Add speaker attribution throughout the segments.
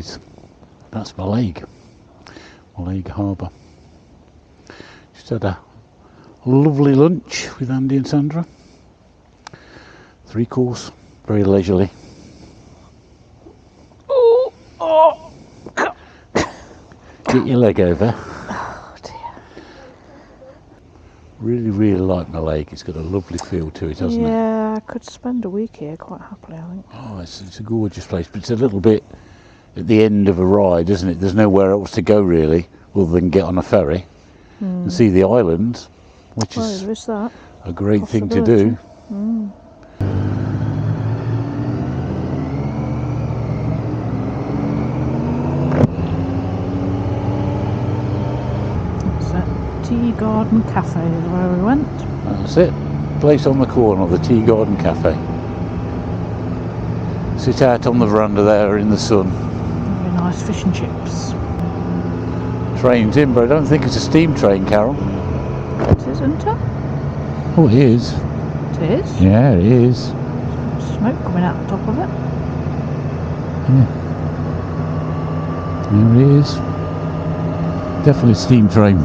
Speaker 1: is. That's Mallaig Harbour. Just had a lovely lunch with Andy and Sandra. 3 course, very leisurely. Get your leg over.
Speaker 2: Oh dear.
Speaker 1: Really like Mallaig. It's got a lovely feel to it, hasn't it?
Speaker 2: Yeah, I could spend a week here quite happily, I think.
Speaker 1: Oh, it's a gorgeous place, but it's a little bit at the end of a ride, isn't it? There's nowhere else to go really, other than get on a ferry and see the islands, which
Speaker 2: Well,
Speaker 1: is
Speaker 2: there is that
Speaker 1: a great thing to do.
Speaker 2: Tea Garden Cafe is where we went.
Speaker 1: That's it. Place on the corner of the Tea Garden Cafe. Sit out on the veranda there in the sun.
Speaker 2: Very nice fish and chips.
Speaker 1: Train's in, but I don't think it's a steam train, Carol.
Speaker 2: It is, isn't it?
Speaker 1: Oh, it is.
Speaker 2: It is?
Speaker 1: Yeah, it is.
Speaker 2: Smoke coming out the top of it.
Speaker 1: Yeah. There it is. Definitely a steam train.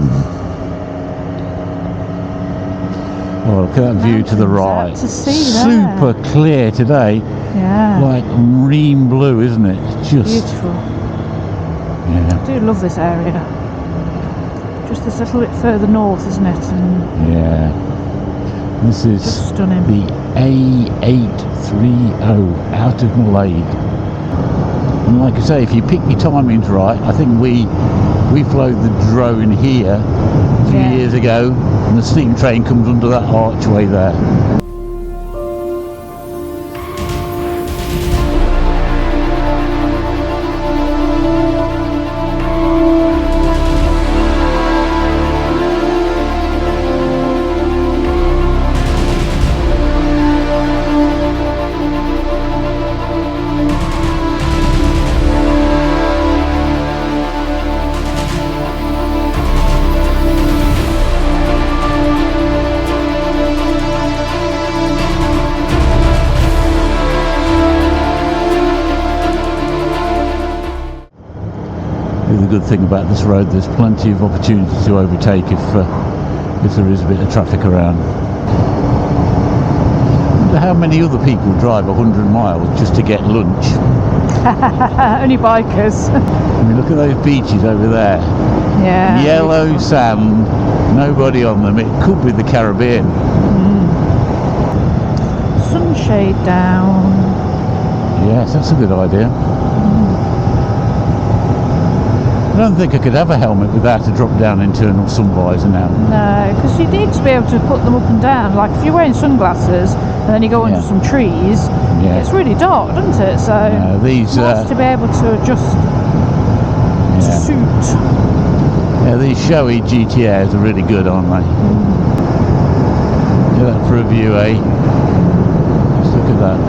Speaker 1: Oh, look at that view to the right.
Speaker 2: To see
Speaker 1: Super
Speaker 2: there.
Speaker 1: clear today.
Speaker 2: Yeah.
Speaker 1: Like marine blue, isn't it? Just
Speaker 2: beautiful.
Speaker 1: Yeah.
Speaker 2: I do love this area. Just this little bit further north, isn't it? And
Speaker 1: yeah. This is
Speaker 2: just stunning.
Speaker 1: The A830 out of Mallaig. And like I say, if you pick your timings right, I think we flew the drone here a few years ago, and the steam train comes under that archway there. The good thing about this road, there's plenty of opportunity to overtake if there is a bit of traffic around. I wonder how many other people drive 100 miles just to get lunch.
Speaker 2: Only bikers.
Speaker 1: I mean, look at those beaches over there.
Speaker 2: Yeah.
Speaker 1: Yellow
Speaker 2: beautiful.
Speaker 1: sand, nobody on them. It could be the Caribbean.
Speaker 2: Sunshade down.
Speaker 1: Yes, that's a good idea. I don't think I could have a helmet without a drop down internal sun visor now.
Speaker 2: No, because you need to be able to put them up and down. Like if you're wearing sunglasses and then you go under some trees, it's really dark, doesn't it? So
Speaker 1: these
Speaker 2: nice to be able to adjust to suit.
Speaker 1: Yeah, these showy GTAs are really good, aren't they? Look at that for a view, eh? Just look at that.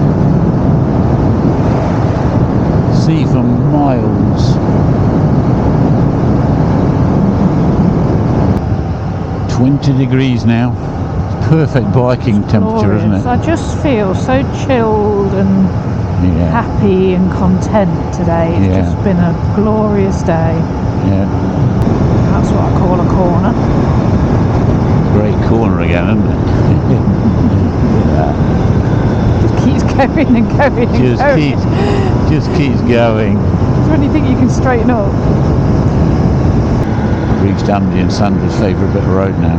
Speaker 1: See for miles. 20 degrees now. It's perfect biking temperature, isn't it?
Speaker 2: I just feel so chilled and happy and content today. It's just been a glorious day.
Speaker 1: Yeah.
Speaker 2: That's what I call a corner.
Speaker 1: Great corner again, isn't it?
Speaker 2: Just keeps going and going and going.
Speaker 1: Just keeps going.
Speaker 2: It's when you think you can straighten up.
Speaker 1: Reached Andy and Sandra's favourite bit of road now.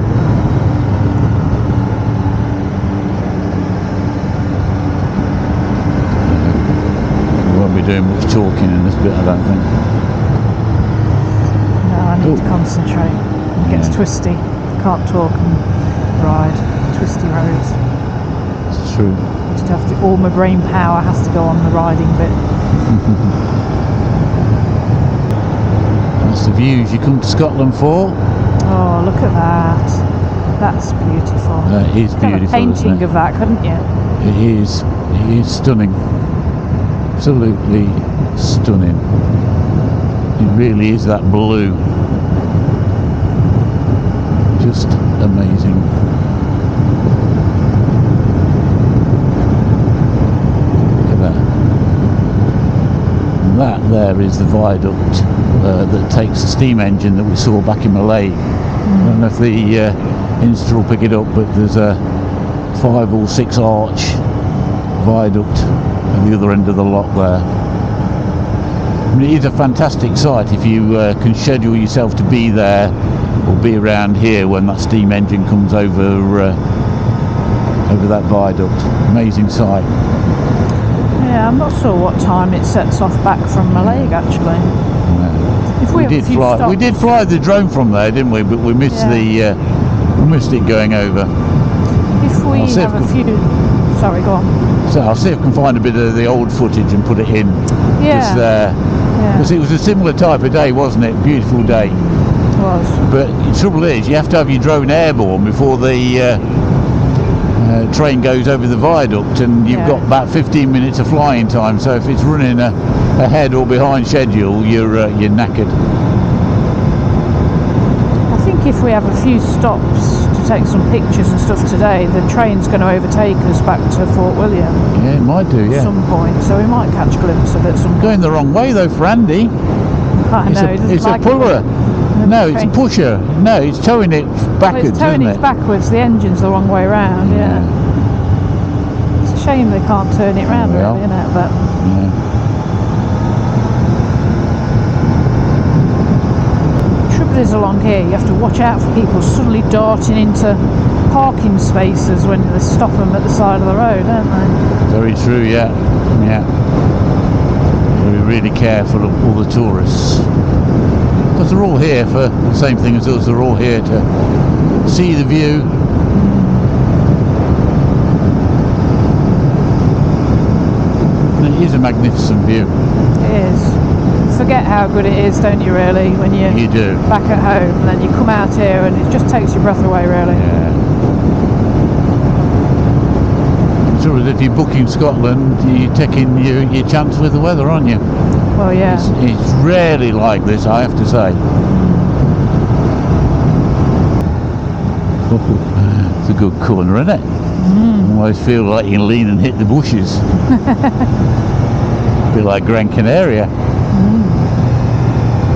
Speaker 1: We won't be doing much talking in this bit, I don't think.
Speaker 2: No, I need to concentrate. It gets twisty. Can't talk and ride. Twisty roads.
Speaker 1: It's true.
Speaker 2: Just have to, all my brain power has to go on the riding bit.
Speaker 1: That's the views you come to Scotland for.
Speaker 2: Oh, look at that. That's beautiful.
Speaker 1: That is beautiful.
Speaker 2: Have a painting of that, couldn't you?
Speaker 1: It is stunning. Absolutely stunning. It really is that blue. Just amazing. Look at that. And that there is the viaduct that takes the steam engine that we saw back in Mallaig. I don't know if the Insta will pick it up, but there's a 5 or 6 arch viaduct at the other end of the Loch there. I mean, it is a fantastic site if you can schedule yourself to be there or be around here when that steam engine comes over that viaduct. Amazing sight.
Speaker 2: Yeah, I'm not sure what time it sets off back from Mallaig actually.
Speaker 1: Yeah.
Speaker 2: If we
Speaker 1: did fly the drone from there, didn't we? But we missed we missed it going over.
Speaker 2: If we have a few, sorry, go on.
Speaker 1: So I'll see if I can find a bit of the old footage and put it in just there. Because it was a similar type of day, wasn't it? Beautiful day.
Speaker 2: It was.
Speaker 1: But the trouble is, you have to have your drone airborne before the train goes over the viaduct, and you've got about 15 minutes of flying time. So if it's running ahead or behind schedule, you're knackered.
Speaker 2: I think if we have a few stops to take some pictures and stuff today, the train's going to overtake us back to Fort William.
Speaker 1: Yeah, it might do. Yeah.
Speaker 2: At some point, so we might catch a glimpse of it.
Speaker 1: Going the wrong way though for Andy.
Speaker 2: I know.
Speaker 1: It's a puller. No, it's a pusher. No, it's towing it backwards.
Speaker 2: It's towing it backwards. The engine's the wrong way round. Yeah. It's a shame they can't turn it round, really, isn't it? But the trouble is, along here, you have to watch out for people suddenly darting into parking spaces when they stop them at the side of the road, don't they?
Speaker 1: Very true. Yeah. We're really careful of all the tourists. Because they're all here for the same thing as us. They're all here to see the view. And it is a magnificent view.
Speaker 2: It is. Forget how good it is, don't you, really, when you
Speaker 1: do.
Speaker 2: Back at home, and then you come out here and it just takes your breath away, really.
Speaker 1: Yeah. So if you're booking Scotland, you're taking your chance with the weather, aren't you?
Speaker 2: Well, yeah.
Speaker 1: It's rarely like this, I have to say. Oh, it's a good corner, isn't it? I almost feel like you can lean and hit the bushes. A bit like Gran Canaria. In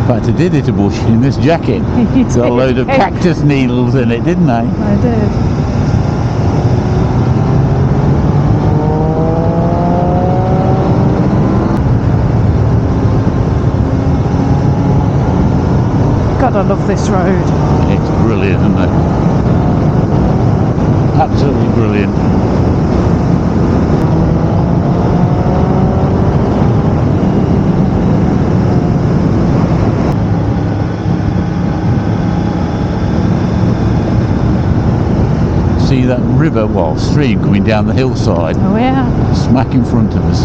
Speaker 1: fact, I did hit a bush in this jacket. Got a load of cactus needles in it, didn't I?
Speaker 2: I did. God, I love this road.
Speaker 1: It's brilliant, isn't it? Absolutely brilliant. See that river, well, stream coming down the hillside.
Speaker 2: Oh yeah.
Speaker 1: Smack in front of us.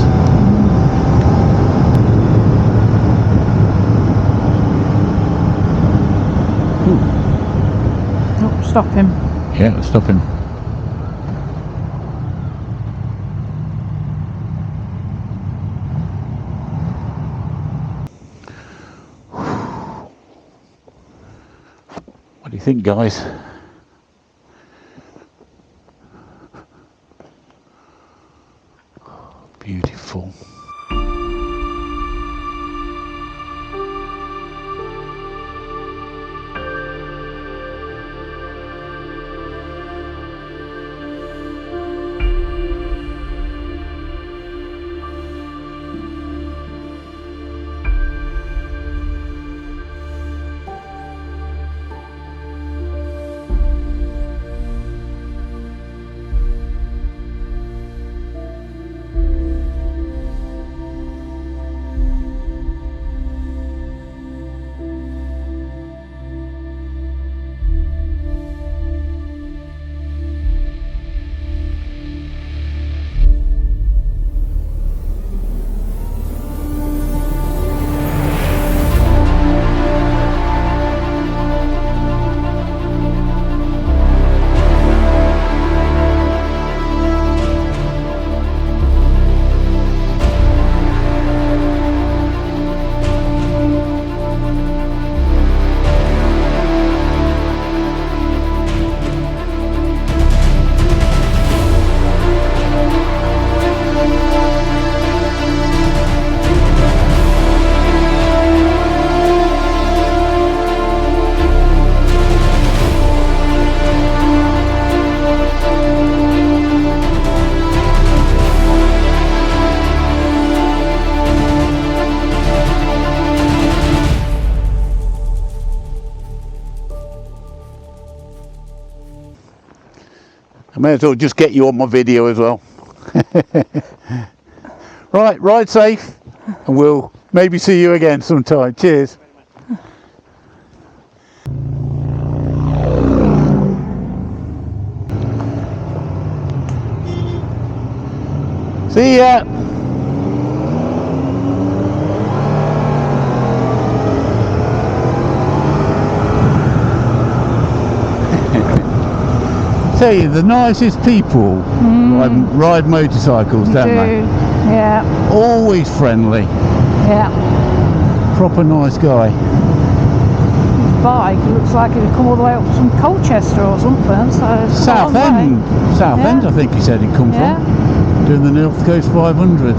Speaker 2: Oh, stop him.
Speaker 1: Yeah, stop him. What do you think, guys? Beautiful. I may as well just get you on my video as well. Right, ride safe, and we'll maybe see you again sometime. Cheers. See ya. Tell you, the nicest people ride motorcycles, don't they?
Speaker 2: Yeah.
Speaker 1: Always friendly.
Speaker 2: Yeah.
Speaker 1: Proper nice guy.
Speaker 2: His bike looks like it'd come all the way up from Colchester or something. So it's
Speaker 1: Southend. Southend, I think he said he'd come from. Doing the North Coast 500.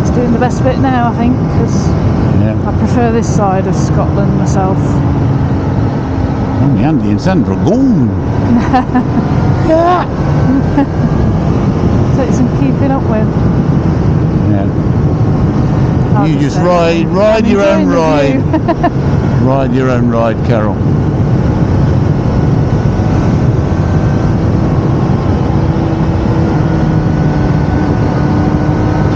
Speaker 2: It's doing the best bit now, I think, because I prefer this side of Scotland myself.
Speaker 1: Only Andy and Sandra gone.
Speaker 2: Takes some keeping up with.
Speaker 1: Yeah.
Speaker 2: I'll
Speaker 1: You just
Speaker 2: say,
Speaker 1: ride your own ride.
Speaker 2: view.
Speaker 1: Ride your own ride, Carol.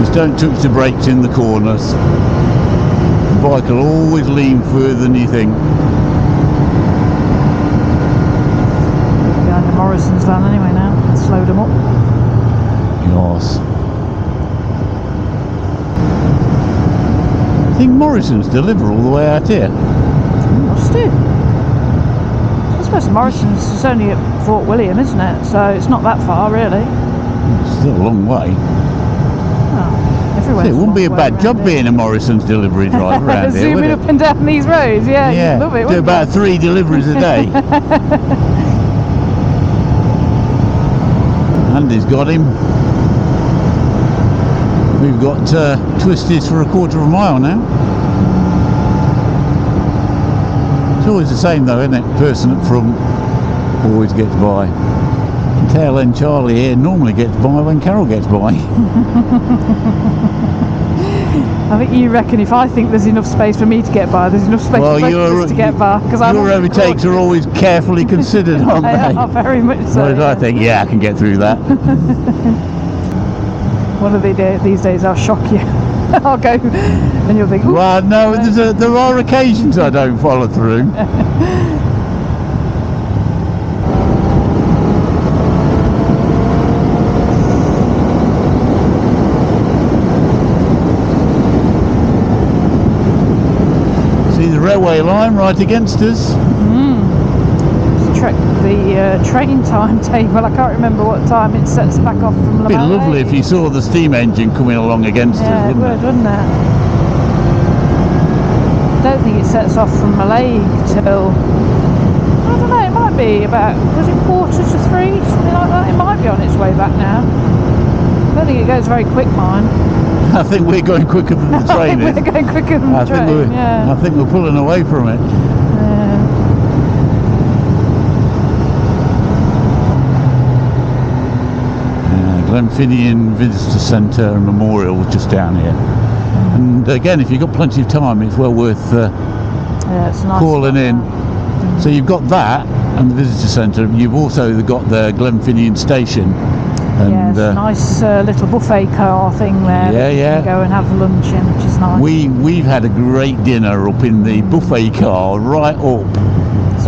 Speaker 1: Just don't touch the brakes in the corners. The bike will always lean further than you think.
Speaker 2: Behind the Morrisons van anyway now. Slowed them up.
Speaker 1: Yes. I think Morrisons deliver all the way out here.
Speaker 2: Must do. I suppose Morrisons is only at Fort William, isn't it? So it's not that far, really.
Speaker 1: It's still a long way.
Speaker 2: Oh, everywhere.
Speaker 1: It wouldn't be a bad job being a Morrisons delivery driver around here, would
Speaker 2: Zooming
Speaker 1: it?
Speaker 2: up and down these roads, yeah. You'd love it,
Speaker 1: do
Speaker 2: wouldn't
Speaker 1: about 3 deliveries a day. Andy's got him. We've got twisties for a quarter of a mile now. It's always the same though, isn't it? Person up front always gets by. Tail end Charlie here normally gets by when Carol gets by.
Speaker 2: I think you reckon if I think there's enough space for me to get by, there's enough space for both of us to get by.
Speaker 1: Your overtakes are always carefully considered, aren't they?
Speaker 2: They are very much so.
Speaker 1: Whereas I think, yeah, I can get through that.
Speaker 2: One of these days I'll shock you. I'll go and you'll think, ooh.
Speaker 1: Well, no, there are occasions I don't follow through. Railway line right against us.
Speaker 2: The train timetable, I can't remember what time it sets back off from
Speaker 1: It'd be lovely if you saw the steam engine coming along against us, wouldn't it?
Speaker 2: Wouldn't it? I don't think it sets off from Mallaig till, I don't know, it might be about, was it 2:45, something like that? It might be on its way back now. I don't think it goes very quick, mine.
Speaker 1: I think we're going quicker than the train is.
Speaker 2: We're going quicker than the train,
Speaker 1: I think we're pulling away from it. Glenfinnan Visitor Centre and Memorial just down here. And again, if you've got plenty of time, it's well worth
Speaker 2: it's nice
Speaker 1: calling in. So you've got that and the Visitor Centre. You've also got the Glenfinnan station. And
Speaker 2: nice little buffet car thing there. You can go and have lunch in, which is nice.
Speaker 1: We've had a great dinner up in the buffet car right up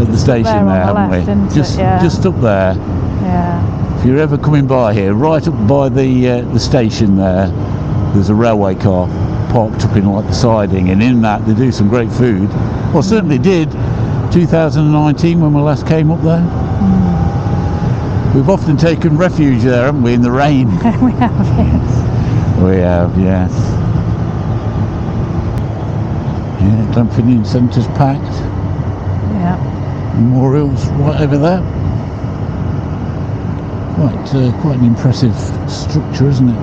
Speaker 1: at the station there, haven't we? Just up there.
Speaker 2: Yeah.
Speaker 1: If you're ever coming by here, right up by the station there's a railway car parked up in like the siding, and in that they do some great food. Well, certainly did 2019 when we last came up there. We've often taken refuge there, haven't we, in the rain?
Speaker 2: We have, yes.
Speaker 1: We have, yes. Yeah, Glenfinnan Centre's packed.
Speaker 2: Yeah.
Speaker 1: Memorial's right over there. Quite an impressive structure, isn't it?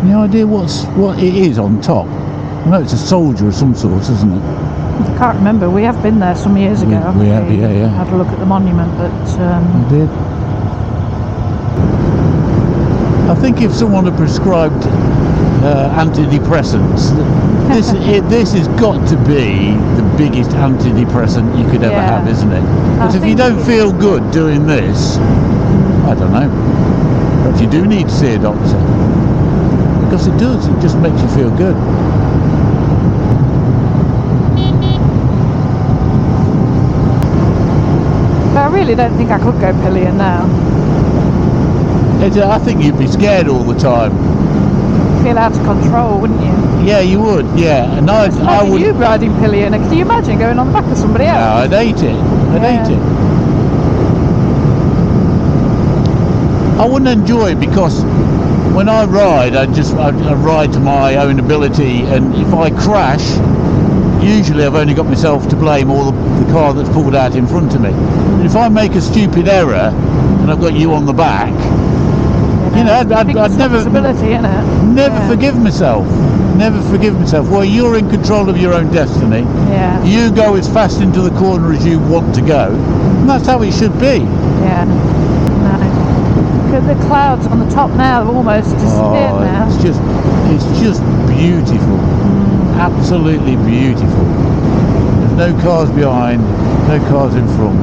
Speaker 1: Any idea what it is on top? I know it's a soldier of some sort, isn't it?
Speaker 2: I can't remember. We have been there some years ago.
Speaker 1: We have, yeah.
Speaker 2: Had a look at the monument, but
Speaker 1: we did. I think if someone had prescribed antidepressants. This has got to be the biggest antidepressant you could ever
Speaker 2: Yeah.
Speaker 1: have, isn't it? Because if you
Speaker 2: think
Speaker 1: don't
Speaker 2: it-
Speaker 1: feel good doing this, I don't know. Perhaps you do need to see a doctor. Because it does, it just makes you feel good.
Speaker 2: But I really don't think I could go pillion now.
Speaker 1: I think you'd be scared all the time.
Speaker 2: Feel out of control, wouldn't you?
Speaker 1: Yeah, you would, yeah. And I
Speaker 2: Imagine
Speaker 1: would...
Speaker 2: you riding pillion. Can you imagine going on the back of somebody
Speaker 1: No,
Speaker 2: else?
Speaker 1: I'd hate it. I'd
Speaker 2: Yeah.
Speaker 1: hate it. I wouldn't enjoy it because when I ride, I ride to my own ability, and if I crash, usually I've only got myself to blame, or the car that's pulled out in front of me. And if I make a stupid error and I've got you on the back, you know, I'd never forgive myself. Never forgive myself. Well, you're in control of your own destiny.
Speaker 2: Yeah.
Speaker 1: You go as fast into the corner as you want to go, and that's how it should be.
Speaker 2: Yeah. No. Look at the clouds on the top now. They've almost disappeared now.
Speaker 1: It's just beautiful. Absolutely beautiful. There's no cars behind, no cars in front.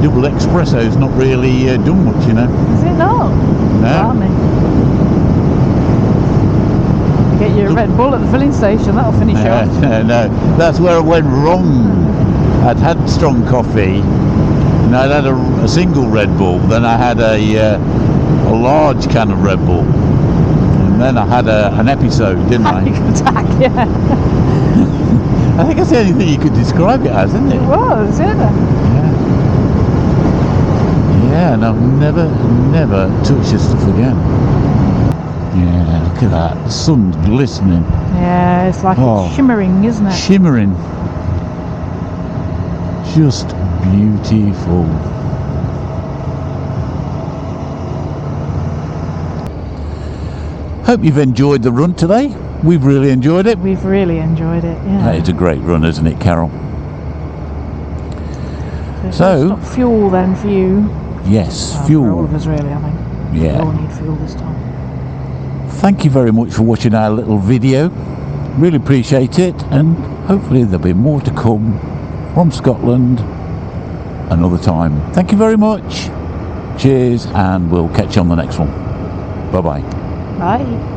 Speaker 1: Double espresso's not really done much, you know.
Speaker 2: Is it not?
Speaker 1: No.
Speaker 2: Blimey. Get you a Red Bull at the filling station. That'll finish you off.
Speaker 1: No, that's where I went wrong. I'd had strong coffee, and I'd had a single Red Bull. Then I had a large can of Red Bull, and then I had an episode, didn't I?
Speaker 2: Panic attack, yeah.
Speaker 1: I think that's the only thing you could describe it as, isn't it?
Speaker 2: It was, yeah.
Speaker 1: Yeah, and I've never touched this stuff again. Yeah, look at that. The sun's glistening.
Speaker 2: Yeah, it's like it's shimmering, isn't it?
Speaker 1: Shimmering. Just beautiful. Hope you've enjoyed the run today. We've really enjoyed it.
Speaker 2: We've really enjoyed it, yeah.
Speaker 1: It's a great run, isn't it, Carol?
Speaker 2: So, stop fuel then for you.
Speaker 1: Yes,
Speaker 2: Well,
Speaker 1: fuel.
Speaker 2: for all of us really, I think.
Speaker 1: Yeah.
Speaker 2: We all need fuel this time.
Speaker 1: Thank you very much for watching our little video. Really appreciate it, and hopefully there'll be more to come from Scotland another time. Thank you very much. Cheers, and we'll catch you on the next one. Bye-bye.
Speaker 2: Bye.